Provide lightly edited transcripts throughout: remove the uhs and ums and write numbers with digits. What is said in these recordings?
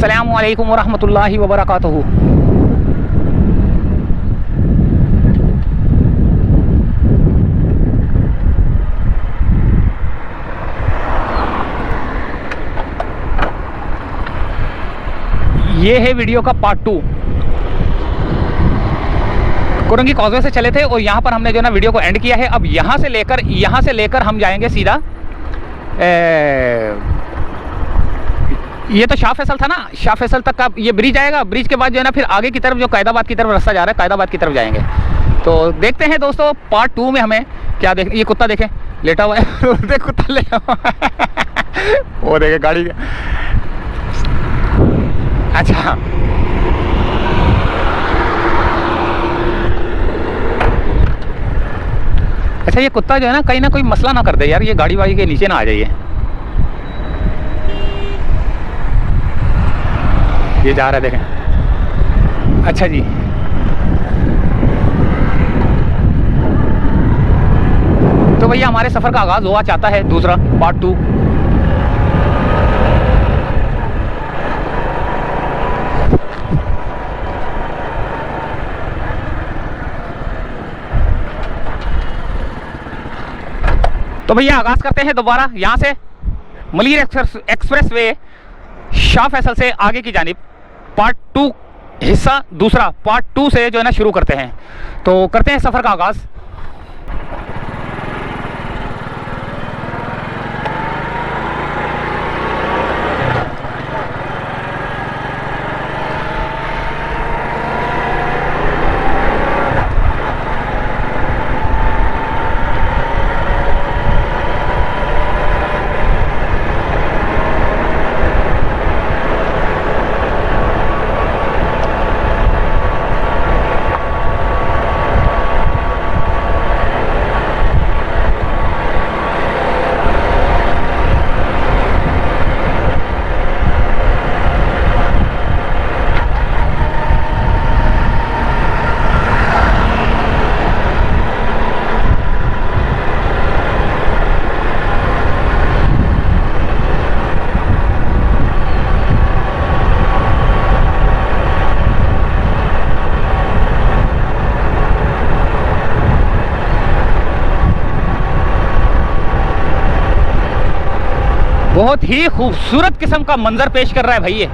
अस्सलामु अलैकुम वरहमतुल्लाहि वबरकातुहू। ये है वीडियो का पार्ट 2। कुरंगी कॉजवे से चले थे और यहाँ पर हमने जो ना वीडियो को एंड किया है। अब यहाँ से लेकर हम जाएंगे सीधा ये तो शाह फैसल था ना, शाह फैसल तक का ये ब्रिज आएगा। ब्रिज के बाद जो है ना फिर आगे की तरफ जो कायदाबाद की तरफ रास्ता जा रहा है, कायदाबाद की तरफ जाएंगे। तो देखते हैं दोस्तों पार्ट 2 में हमें क्या देख। ये कुत्ता देखें लेटा हुआ है देख कुत्ता ले वो देखे गाड़ी। अच्छा अच्छा, ये कुत्ता जो है ना कोई मसला ना कर दे यार, ये गाड़ी वाड़ी के नीचे ना आ जाइए। ये जा रहा है देखें। अच्छा जी, तो भैया हमारे सफ़र का आगाज़ हुआ चाहता है दूसरा पार्ट 2। तो भैया आगाज़ करते हैं दोबारा यहाँ से मलीर एक्सप्रेस वे शाह फैसल से आगे की जानिब। पार्ट 2 हिस्सा दूसरा पार्ट 2 से जो है ना शुरू करते हैं। तो करते हैं सफ़र का आगाज़। बहुत ही खूबसूरत किस्म का मंजर पेश कर रहा है भाई ये।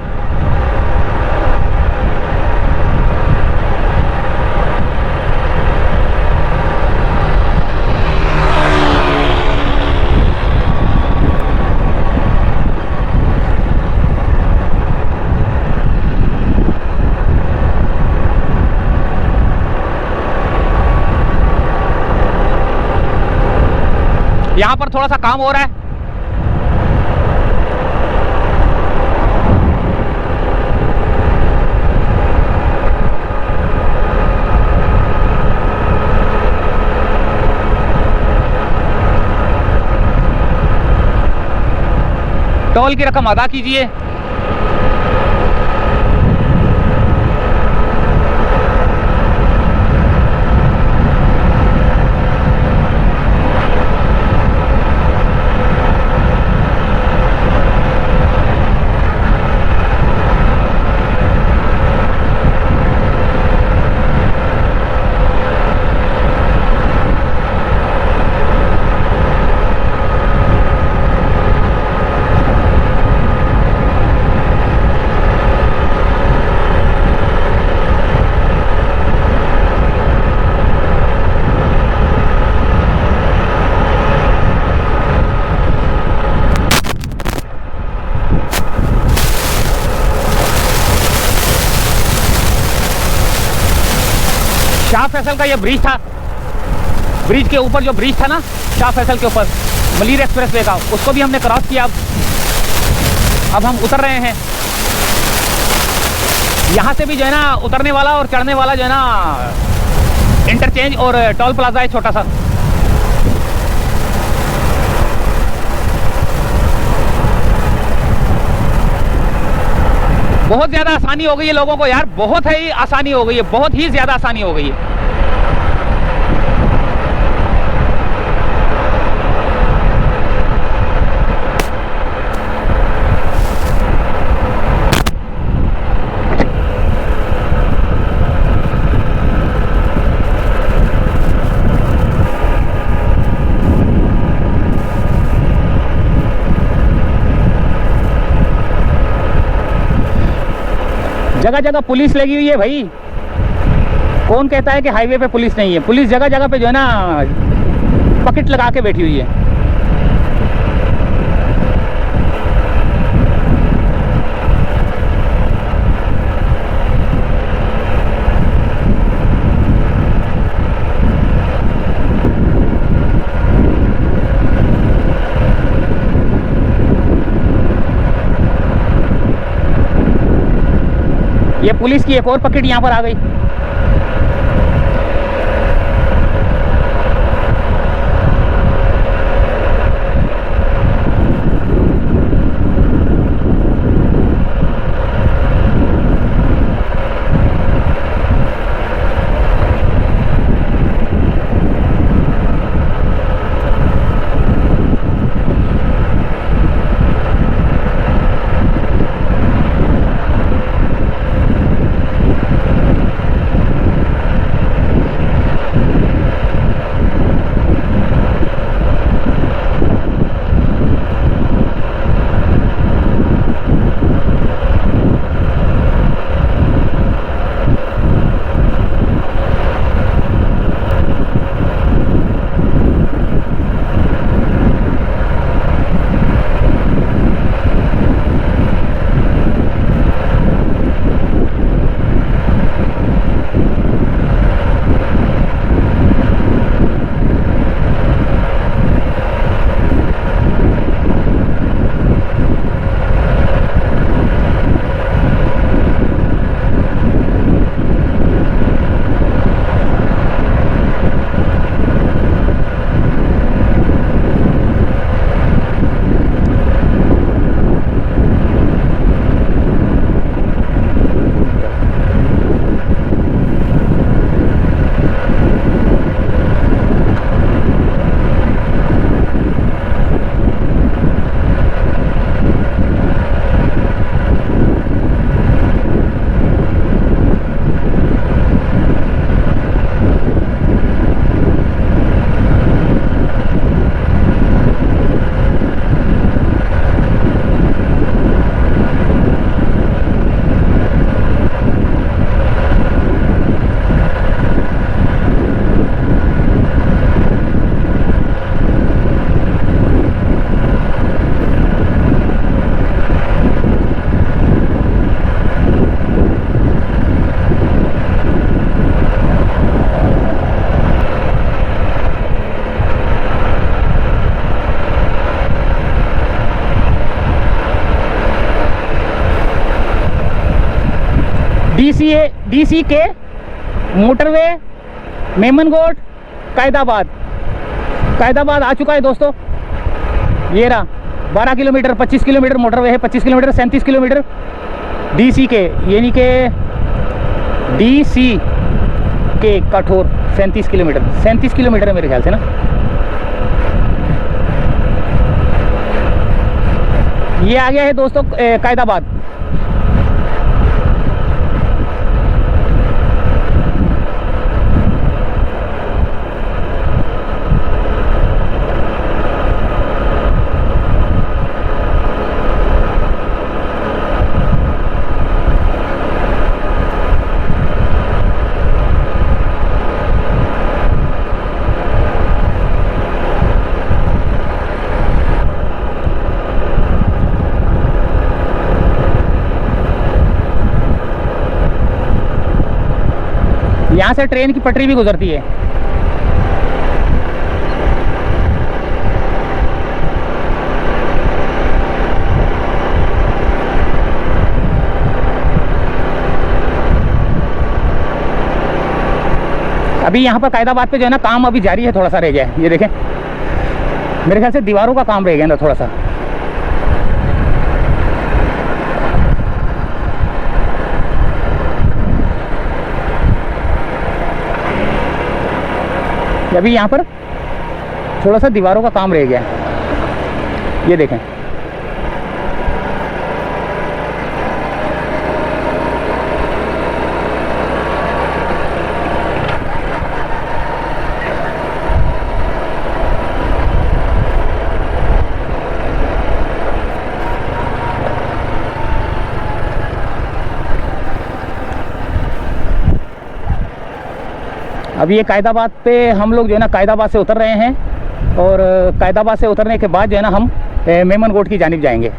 यहां पर थोड़ा सा काम हो रहा है। टोल की रकम अदा कीजिए। शाह फैसल का ये ब्रिज था। ब्रिज के ऊपर जो ब्रिज था ना शाह फैसल के ऊपर मलीर एक्सप्रेस वे का, उसको भी हमने क्रॉस किया। अब हम उतर रहे हैं। यहाँ से भी जो है ना उतरने वाला और चढ़ने वाला जो है ना इंटरचेंज और टोल प्लाजा है छोटा सा। बहुत ज़्यादा आसानी हो गई है लोगों को यार, बहुत ही आसानी हो गई है, बहुत ही ज़्यादा आसानी हो गई है। जगह जगह पुलिस लगी हुई है भाई। कौन कहता है कि हाईवे पे पुलिस नहीं है? पुलिस जगह जगह पे जो है ना पकड़ लगा के बैठी हुई है। ये पुलिस की एक और पकड़ यहाँ पर आ गई। डीसी के मोटरवे मेमनगोट कायदाबाद आ चुका है दोस्तों। ये रहा 12 किलोमीटर, 25 किलोमीटर मोटरवे है, 25 किलोमीटर, 37 किलोमीटर डीसी के, यानी के डीसी के कठोर 37 किलोमीटर है मेरे ख्याल से ना। ये आ गया है दोस्तों कायदाबाद। यहाँ से ट्रेन की पटरी भी गुजरती है। अभी यहाँ पर कायदाबाद पे जो है ना काम अभी जारी है, थोड़ा सा रह गया है। ये देखें, मेरे ख्याल से दीवारों का काम रह गया ना थोड़ा सा। अभी यहाँ पर थोड़ा सा दीवारों का काम रह गया है। ये देखें, अभी ये कायदाबाद पे हम लोग जो है ना कायदाबाद से उतर रहे हैं, और कायदाबाद से उतरने के बाद जो है ना हम मेमनगोट की जानिब जाएंगे।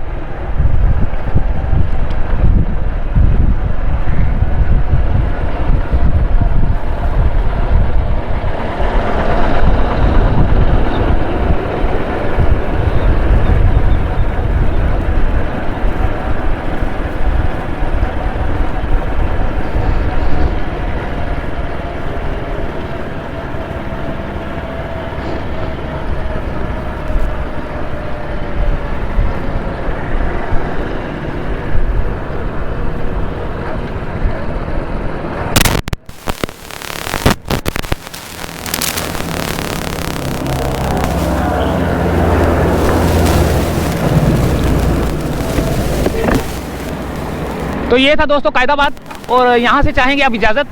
तो ये था दोस्तों कायदाबाद, और यहाँ से चाहेंगे आप इजाज़त।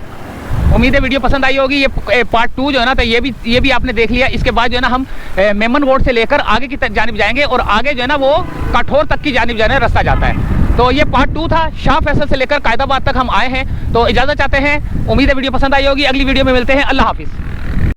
उम्मीद है वीडियो पसंद आई होगी। ये पार्ट 2 जो है ना, तो ये भी आपने देख लिया। इसके बाद जो है ना हम मेमनगोट से लेकर आगे की जानिब जाएंगे, और आगे जो है ना वो कठोर तक की जानिब जाने रास्ता जाता है। तो ये पार्ट 2 था। शाह फैसल से लेकर कायदाबाद तक हम आए हैं। तो इजाज़त चाहते हैं। उम्मीद है वीडियो पसंद आई होगी। अगली वीडियो में मिलते हैं। अल्लाह हाफिज़।